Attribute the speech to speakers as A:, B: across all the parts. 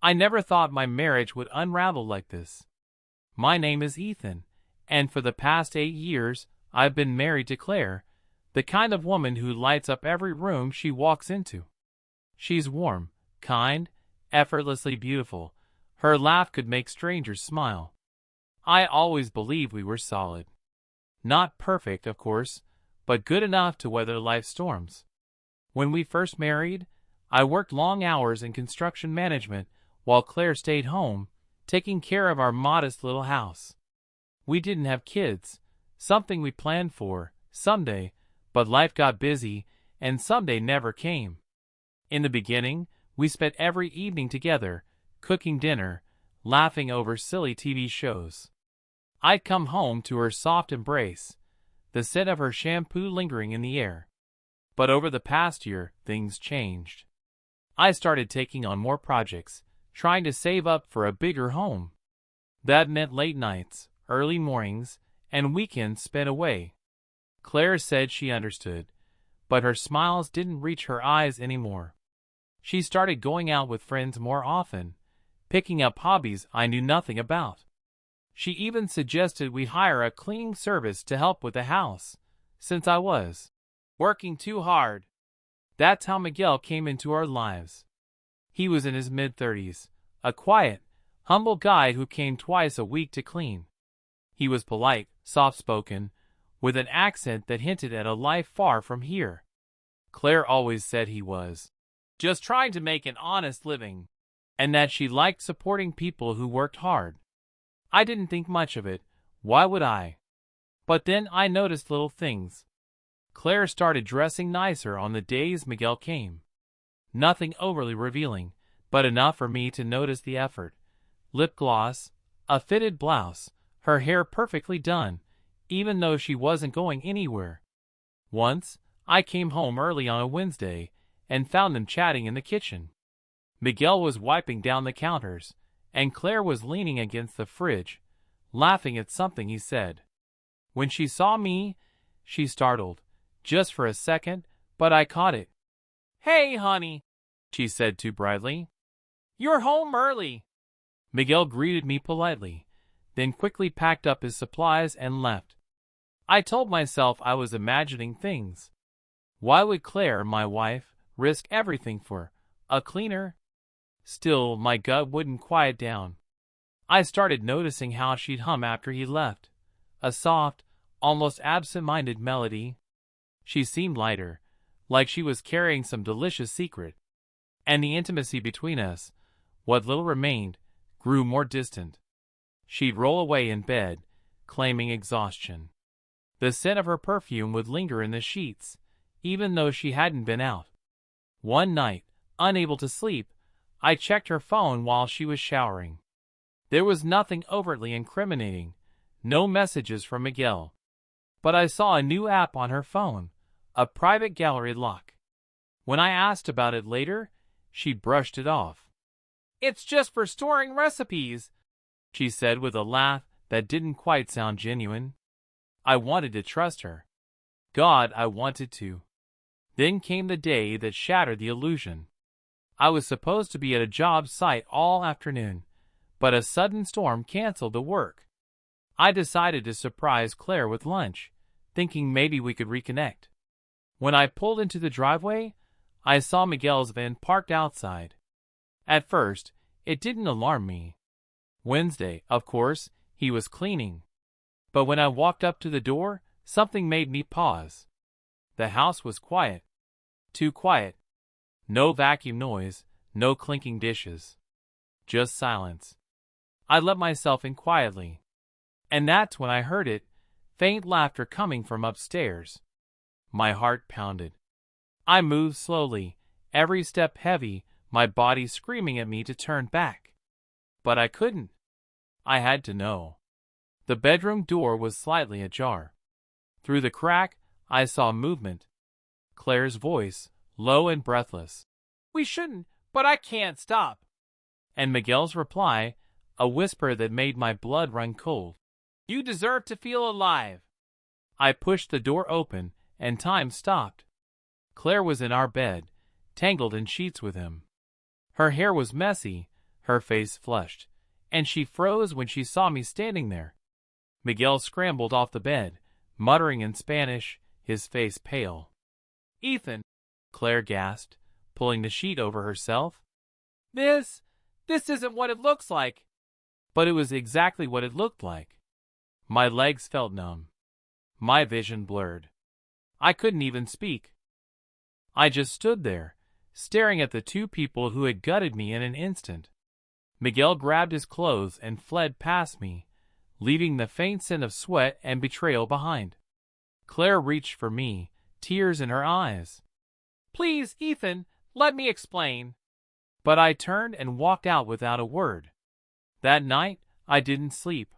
A: I never thought my marriage would unravel like this. My name is Ethan, and for the past 8 years, I've been married to Claire, the kind of woman who lights up every room she walks into. She's warm, kind, effortlessly beautiful. Her laugh could make strangers smile. I always believed we were solid. Not perfect, of course, but good enough to weather life's storms. When we first married, I worked long hours in construction management while Claire stayed home, taking care of our modest little house. We didn't have kids, something we planned for someday, but life got busy and someday never came. In the beginning, we spent every evening together, cooking dinner, laughing over silly TV shows. I'd come home to her soft embrace, the scent of her shampoo lingering in the air. But over the past year, things changed. I started taking on more projects, trying to save up for a bigger home. That meant late nights, early mornings, and weekends spent away. Claire said she understood, but her smiles didn't reach her eyes anymore. She started going out with friends more often, picking up hobbies I knew nothing about. She even suggested we hire a cleaning service to help with the house, since I was working too hard. That's how Miguel came into our lives. He was in his mid-30s, a quiet, humble guy who came twice a week to clean. He was polite, soft-spoken, with an accent that hinted at a life far from here. Claire always said he was just trying to make an honest living, and that she liked supporting people who worked hard. I didn't think much of it. Why would I? But then I noticed little things. Claire started dressing nicer on the days Miguel came. Nothing overly revealing, but enough for me to notice the effort. Lip gloss, a fitted blouse, her hair perfectly done, even though she wasn't going anywhere. Once, I came home early on a Wednesday and found them chatting in the kitchen. Miguel was wiping down the counters, and Claire was leaning against the fridge, laughing at something he said. When she saw me, she startled, just for a second, but I caught it. "Hey, honey," she said too brightly. "You're home early." Miguel greeted me politely, then quickly packed up his supplies and left. I told myself I was imagining things. Why would Claire, my wife, risk everything for a cleaner? Still, my gut wouldn't quiet down. I started noticing how she'd hum after he left. A soft, almost absent-minded melody. She seemed lighter, like she was carrying some delicious secret. And the intimacy between us, what little remained, grew more distant. She'd roll away in bed, claiming exhaustion. The scent of her perfume would linger in the sheets, even though she hadn't been out. One night, unable to sleep, I checked her phone while she was showering. There was nothing overtly incriminating, no messages from Miguel. But I saw a new app on her phone, a private gallery lock. When I asked about it later, she brushed it off. "It's just for storing recipes," she said with a laugh that didn't quite sound genuine. I wanted to trust her. God, I wanted to. Then came the day that shattered the illusion. I was supposed to be at a job site all afternoon, but a sudden storm canceled the work. I decided to surprise Claire with lunch, thinking maybe we could reconnect. When I pulled into the driveway, I saw Miguel's van parked outside. At first, it didn't alarm me. Wednesday, of course, he was cleaning. But when I walked up to the door, something made me pause. The house was quiet. Too quiet. No vacuum noise, no clinking dishes. Just silence. I let myself in quietly. And that's when I heard it, faint laughter coming from upstairs. My heart pounded. I moved slowly, every step heavy, my body screaming at me to turn back. But I couldn't. I had to know. The bedroom door was slightly ajar. Through the crack, I saw movement. Claire's voice, low and breathless. "We shouldn't, but I can't stop." And Miguel's reply, a whisper that made my blood run cold. "You deserve to feel alive." I pushed the door open, and time stopped. Claire was in our bed, tangled in sheets with him. Her hair was messy, Her face flushed, and she froze when she saw me standing there. Miguel scrambled off the bed, muttering in Spanish, his face pale. "Ethan," Claire gasped, pulling the sheet over herself. This isn't what it looks like." But it was exactly what it looked like. My legs felt numb. My vision blurred. I couldn't even speak. I just stood there, staring at the two people who had gutted me in an instant. Miguel grabbed his clothes and fled past me, leaving the faint scent of sweat and betrayal behind. Claire reached for me, tears in her eyes. "Please, Ethan, let me explain." But I turned and walked out without a word. That night, I didn't sleep.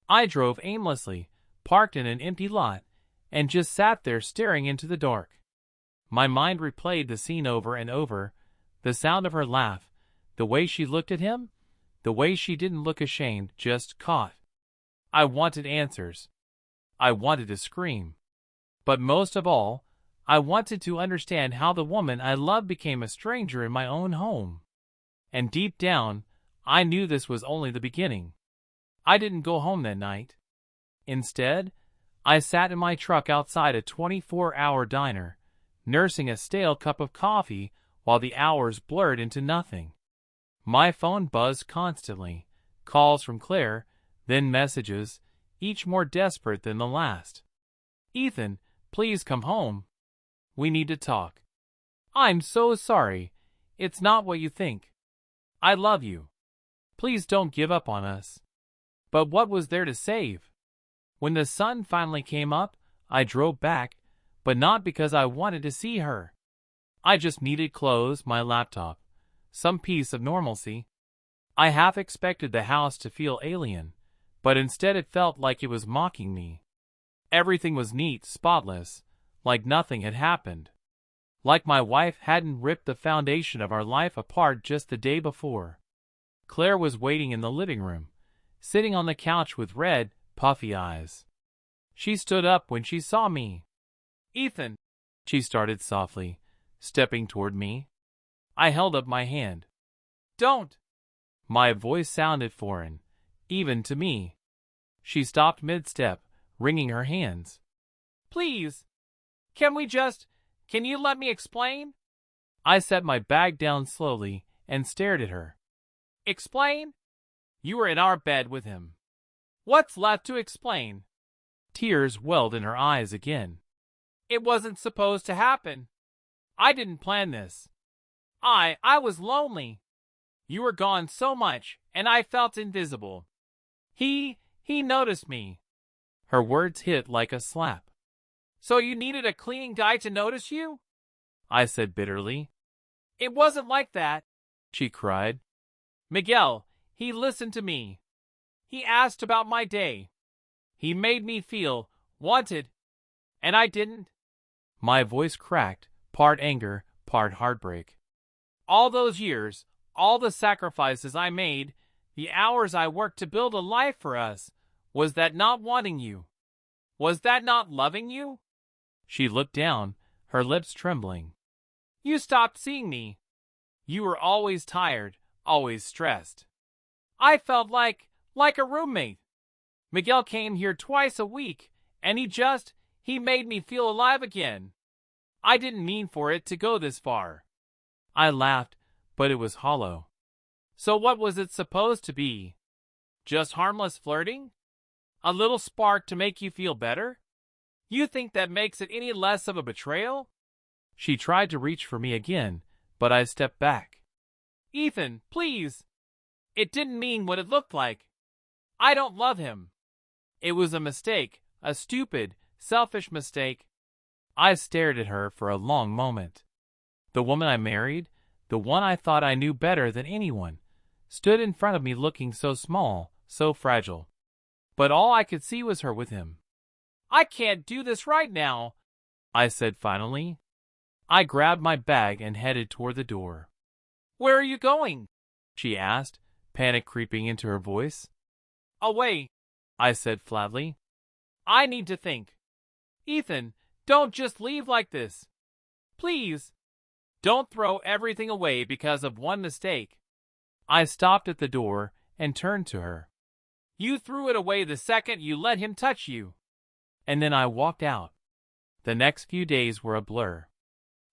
A: I drove aimlessly, parked in an empty lot, and just sat there staring into the dark. My mind replayed the scene over and over, the sound of her laugh, the way she looked at him, the way she didn't look ashamed, just caught. I wanted answers. I wanted to scream. But most of all, I wanted to understand how the woman I loved became a stranger in my own home. And deep down, I knew this was only the beginning. I didn't go home that night. Instead, I sat in my truck outside a 24-hour diner, nursing a stale cup of coffee while the hours blurred into nothing. My phone buzzed constantly, calls from Claire, then messages, each more desperate than the last. "Ethan, please come home. We need to talk. I'm so sorry. It's not what you think. I love you. Please don't give up on us." But what was there to save? When the sun finally came up, I drove back, but not because I wanted to see her. I just needed clothes, my laptop, some piece of normalcy. I half expected the house to feel alien, but instead it felt like it was mocking me. Everything was neat, spotless, like nothing had happened. Like my wife hadn't ripped the foundation of our life apart just the day before. Claire was waiting in the living room, sitting on the couch with red, puffy eyes. She stood up when she saw me. "Ethan," she started softly, stepping toward me. I held up my hand. "Don't." My voice sounded foreign, even to me. She stopped mid-step, wringing her hands. "Please. Can you let me explain?" I set my bag down slowly and stared at her. "Explain? You were in our bed with him. What's left to explain?" Tears welled in her eyes again. "It wasn't supposed to happen. I didn't plan this. I was lonely. You were gone so much, and I felt invisible. He noticed me." Her words hit like a slap. "So you needed a cleaning guy to notice you?" I said bitterly. "It wasn't like that," she cried. "Miguel, he listened to me. He asked about my day. He made me feel wanted, and I didn't." My voice cracked, part anger, part heartbreak. "All those years, all the sacrifices I made, the hours I worked to build a life for us, was that not wanting you? Was that not loving you?" She looked down, her lips trembling. "You stopped seeing me. You were always tired, always stressed. I felt like a roommate. Miguel came here twice a week, and he made me feel alive again. I didn't mean for it to go this far." I laughed, but it was hollow. "So what was it supposed to be? Just harmless flirting? A little spark to make you feel better? You think that makes it any less of a betrayal?" She tried to reach for me again, but I stepped back. "Ethan, please. It didn't mean what it looked like. I don't love him. It was a mistake, a stupid, selfish mistake." I stared at her for a long moment. The woman I married, the one I thought I knew better than anyone, stood in front of me looking so small, so fragile. But all I could see was her with him. "I can't do this right now," I said finally. I grabbed my bag and headed toward the door. "Where are you going?" she asked, panic creeping into her voice. "Away," I said flatly. "I need to think. Ethan, don't just leave like this. Please. Don't throw everything away because of one mistake." I stopped at the door and turned to her. You threw it away the second you let him touch you. And then I walked out. The next few days were a blur.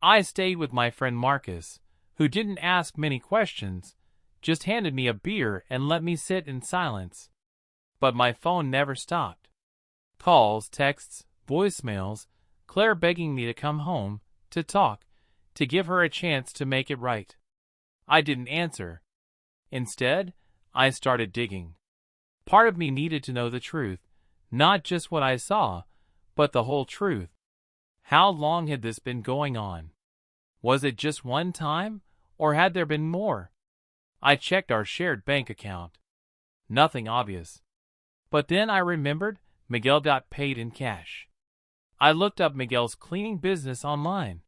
A: I stayed with my friend Marcus, who didn't ask many questions, just handed me a beer and let me sit in silence. But my phone never stopped. Calls, texts, voicemails, Claire begging me to come home, to talk, to give her a chance to make it right. I didn't answer. Instead, I started digging. Part of me needed to know the truth, not just what I saw, but the whole truth. How long had this been going on? Was it just one time, or had there been more? I checked our shared bank account. Nothing obvious. But then I remembered Miguel got paid in cash. I looked up Miguel's cleaning business online.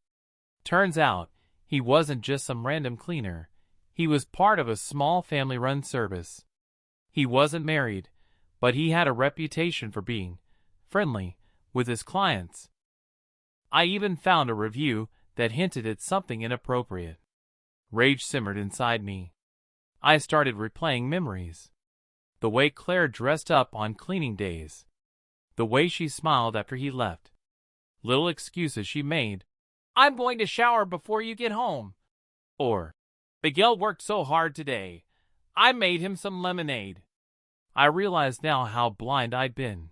A: Turns out, he wasn't just some random cleaner. He was part of a small family-run service. He wasn't married, but he had a reputation for being friendly with his clients. I even found a review that hinted at something inappropriate. Rage simmered inside me. I started replaying memories. The way Claire dressed up on cleaning days. The way she smiled after he left. Little excuses she made. I'm going to shower before you get home. Or, Miguel worked so hard today. I made him some lemonade. I realized now how blind I'd been.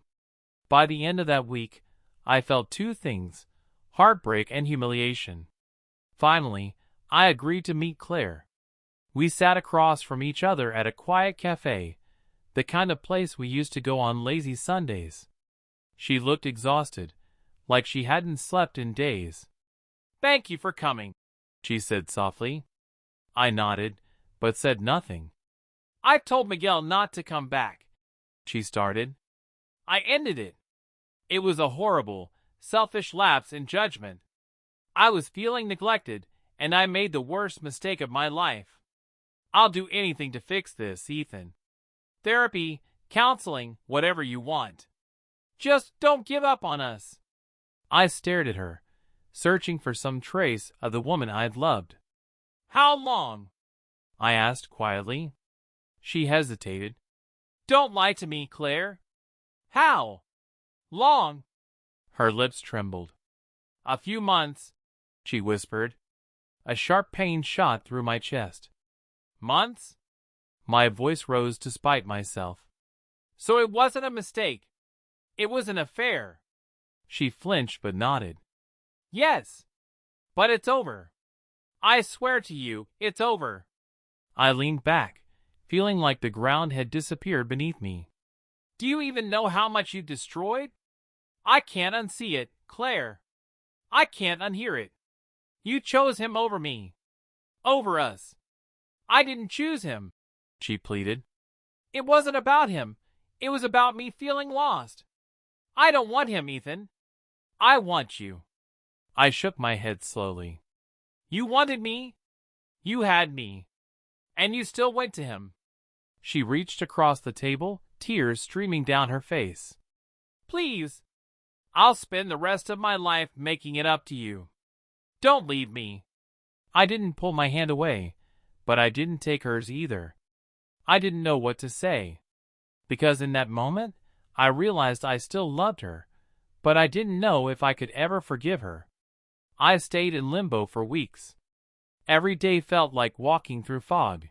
A: By the end of that week, I felt two things: heartbreak and humiliation. Finally, I agreed to meet Claire. We sat across from each other at a quiet cafe, the kind of place we used to go on lazy Sundays. She looked exhausted, like she hadn't slept in days. Thank you for coming, she said softly. I nodded, but said nothing. I told Miguel not to come back, she started. I ended it. It was a horrible, selfish lapse in judgment. I was feeling neglected, and I made the worst mistake of my life. I'll do anything to fix this, Ethan. Therapy, counseling, whatever you want. Just don't give up on us. I stared at her, searching for some trace of the woman I'd loved. How long? I asked quietly. She hesitated. Don't lie to me, Claire. How long? Her lips trembled. A few months, she whispered. A sharp pain shot through my chest. Months? My voice rose to spite myself. So it wasn't a mistake. It was an affair. She flinched but nodded. Yes, but it's over. I swear to you, it's over. I leaned back, feeling like the ground had disappeared beneath me. Do you even know how much you destroyed? I can't unsee it, Claire. I can't unhear it. You chose him over me. Over us. I didn't choose him, she pleaded. It wasn't about him. It was about me feeling lost. I don't want him, Ethan. I want you. I shook my head slowly. You wanted me. You had me. And you still went to him. She reached across the table, tears streaming down her face. Please. I'll spend the rest of my life making it up to you. Don't leave me. I didn't pull my hand away, but I didn't take hers either. I didn't know what to say. Because in that moment, I realized I still loved her, but I didn't know if I could ever forgive her. I stayed in limbo for weeks. Every day felt like walking through fog.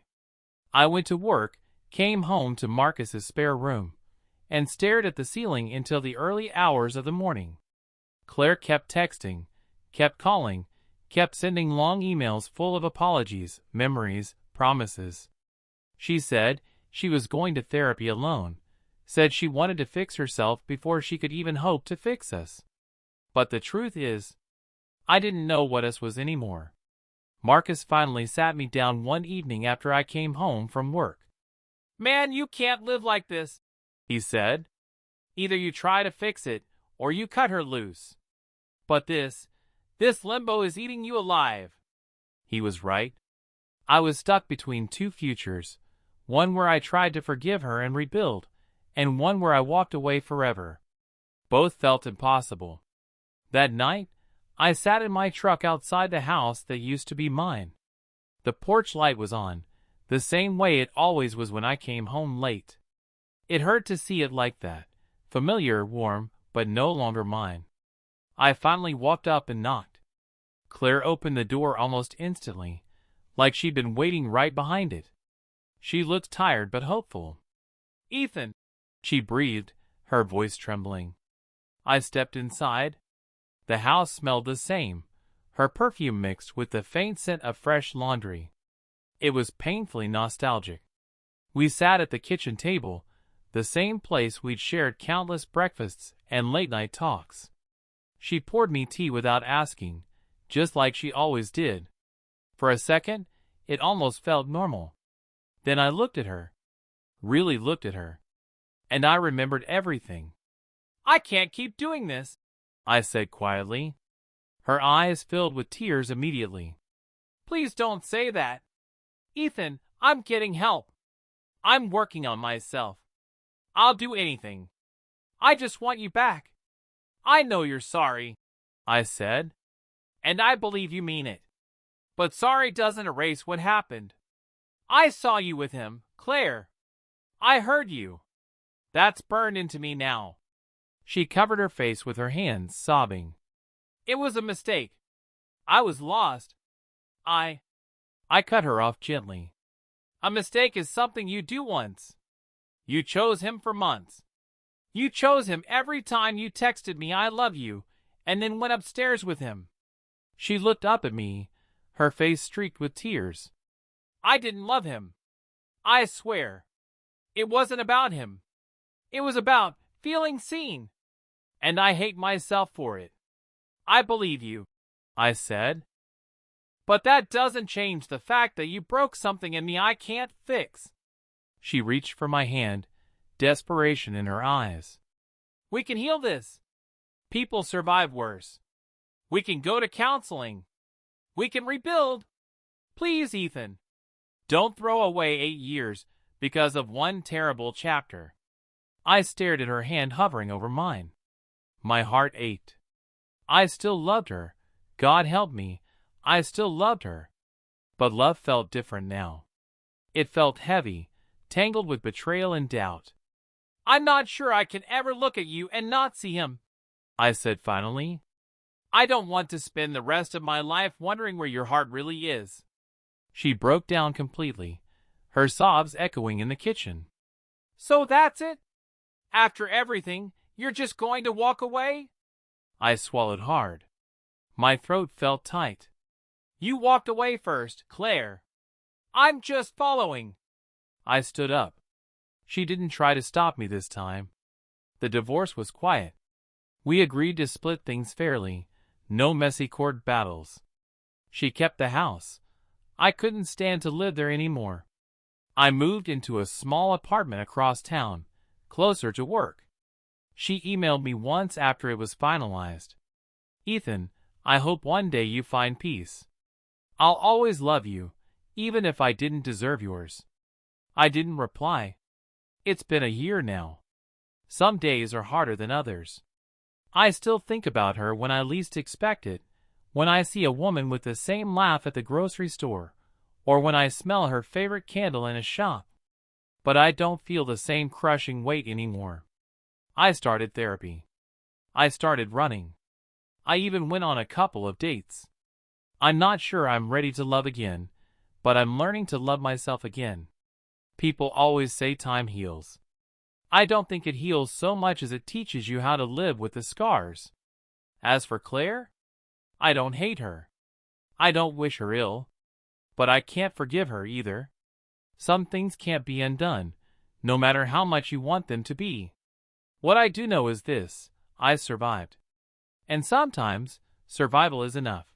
A: I went to work, came home to Marcus's spare room, and stared at the ceiling until the early hours of the morning. Claire kept texting, kept calling, kept sending long emails full of apologies, memories, promises. She said she was going to therapy alone, said she wanted to fix herself before she could even hope to fix us. But the truth is, I didn't know what us was anymore. Marcus finally sat me down one evening after I came home from work. Man, you can't live like this, he said. Either you try to fix it, or you cut her loose. But this limbo is eating you alive. He was right. I was stuck between two futures, one where I tried to forgive her and rebuild, and one where I walked away forever. Both felt impossible. That night, I sat in my truck outside the house that used to be mine. The porch light was on, The same way it always was when I came home late. It hurt to see it like that. Familiar, warm, but no longer mine. I finally walked up and knocked. Claire opened the door almost instantly, like she'd been waiting right behind it. She looked tired but hopeful. "Ethan," she breathed, her voice trembling. I stepped inside. The house smelled the same, her perfume mixed with the faint scent of fresh laundry. It was painfully nostalgic. We sat at the kitchen table, the same place we'd shared countless breakfasts and late-night talks. She poured me tea without asking, just like she always did. For a second, it almost felt normal. Then I looked at her. Really looked at her. And I remembered everything. "I can't keep doing this," I said quietly. Her eyes filled with tears immediately. "Please don't say that. Ethan, I'm getting help. I'm working on myself. I'll do anything. I just want you back. I know you're sorry," I said. "And I believe you mean it. But sorry doesn't erase what happened. I saw you with him, Claire. I heard you. That's burned into me now." She covered her face with her hands, sobbing. "It was a mistake. I was lost. I cut her off gently. "A mistake is something you do once. You chose him for months. You chose him every time you texted me 'I love you,' and then went upstairs with him." She looked up at me, her face streaked with tears. "I didn't love him. I swear. It wasn't about him. It was about feeling seen. And I hate myself for it." "I believe you," I said. "But that doesn't change the fact that you broke something in me I can't fix." She reached for my hand, desperation in her eyes. "We can heal this. People survive worse. We can go to counseling. We can rebuild. Please, Ethan. Don't throw away 8 years because of one terrible chapter." I stared at her hand hovering over mine. My heart ached. I still loved her. God help me, I still loved her. But love felt different now. It felt heavy, tangled with betrayal and doubt. "I'm not sure I can ever look at you and not see him," I said finally. "I don't want to spend the rest of my life wondering where your heart really is." She broke down completely, her sobs echoing in the kitchen. "So that's it? After everything, you're just going to walk away?" I swallowed hard. My throat felt tight. "You walked away first, Claire. I'm just following." I stood up. She didn't try to stop me this time. The divorce was quiet. We agreed to split things fairly, no messy court battles. She kept the house. I couldn't stand to live there anymore. I moved into a small apartment across town, closer to work. She emailed me once after it was finalized. "Ethan, I hope one day you find peace. I'll always love you, even if I didn't deserve yours." I didn't reply. It's been a year now. Some days are harder than others. I still think about her when I least expect it, when I see a woman with the same laugh at the grocery store, or when I smell her favorite candle in a shop. But I don't feel the same crushing weight anymore. I started therapy. I started running. I even went on a couple of dates. I'm not sure I'm ready to love again, but I'm learning to love myself again. People always say time heals. I don't think it heals so much as it teaches you how to live with the scars. As for Claire, I don't hate her. I don't wish her ill. But I can't forgive her either. Some things can't be undone, no matter how much you want them to be. What I do know is this: I survived. And sometimes, survival is enough.